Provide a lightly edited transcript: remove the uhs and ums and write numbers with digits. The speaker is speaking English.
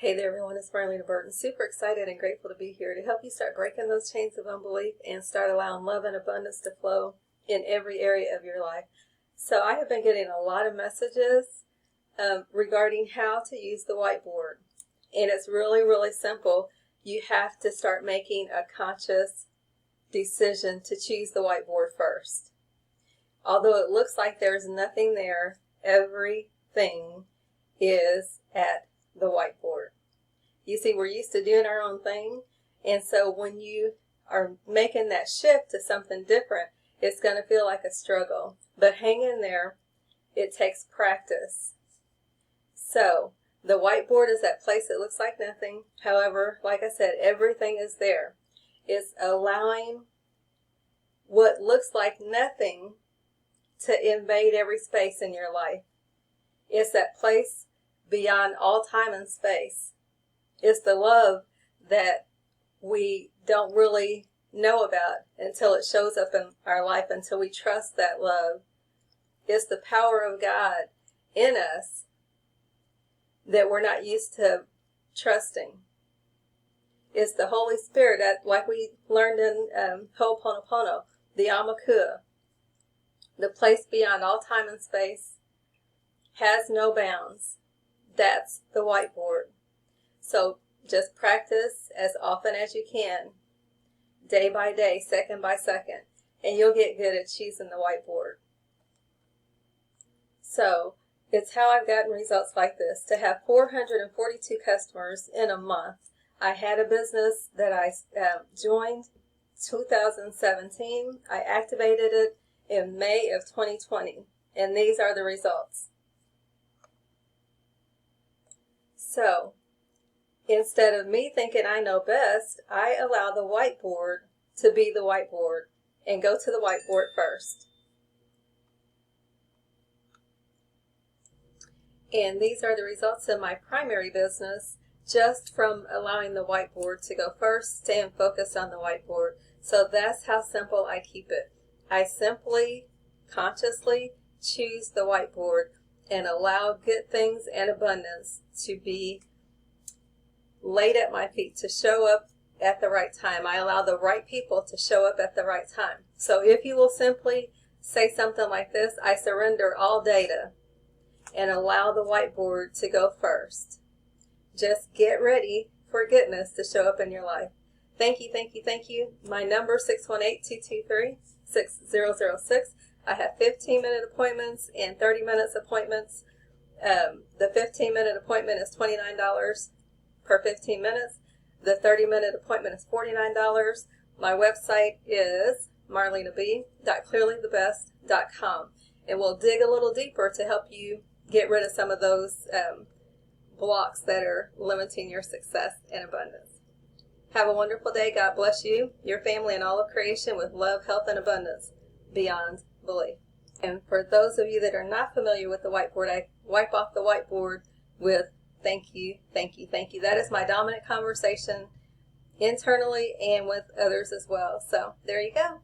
Hey there everyone, it's Marlena Burton. Super excited and grateful to be here to help you start breaking those chains of unbelief and start allowing love and abundance to flow in every area of your life. So I have been getting a lot of messages regarding how to use the whiteboard. And it's really simple. You have to start making a conscious decision to choose the whiteboard first. Although it looks like there's nothing there, everything is at the whiteboard. You see, we're used to doing our own thing, and so when you are making that shift to something different, it's going to feel like a struggle. But hang in there. It takes practice. So the whiteboard is that place that looks like nothing. However, like I said, everything is there. It's allowing what looks like nothing to invade every space in your life. It's that place beyond all time and space. It's the love that we don't really know about until it shows up in our life, until we trust that love. It's the power of God in us that we're not used to trusting. It's the Holy Spirit, that, like we learned in Ho'oponopono, the Amakua, the place beyond all time and space, has no bounds. That's the whiteboard. So just practice as often as you can, day by day, second by second, and you'll get good at choosing the whiteboard. So it's how I've gotten results like this. To have 442 customers in a month. I had a business that I joined 2017. I activated it in May of 2020, and these are the results. So instead of me thinking I know best, I allow the whiteboard to be the whiteboard and go to the whiteboard first. And these are the results in my primary business just from allowing the whiteboard to go first, staying focused on the whiteboard. So that's how simple I keep it. I simply, consciously choose the whiteboard and allow good things and abundance to be laid at my feet, to show up at the right time. I allow the right people to show up at the right time. So if you will simply say something like this: I surrender all data and allow the whiteboard to go first. Just get ready for goodness to show up in your life. Thank you, thank you, thank you. My number, 618-223-6006. I have 15-minute appointments and 30-minute appointments. The 15-minute appointment is $29 per 15 minutes. The 30-minute appointment is $49. My website is marlenab.clearlythebest.com, and we'll dig a little deeper to help you get rid of some of those blocks that are limiting your success and abundance. Have a wonderful day. God bless you, your family, and all of creation with love, health, and abundance beyond belief. And for those of you that are not familiar with the whiteboard, I wipe off the whiteboard with thank you, thank you, thank you. That is my dominant conversation internally and with others as well. So there you go.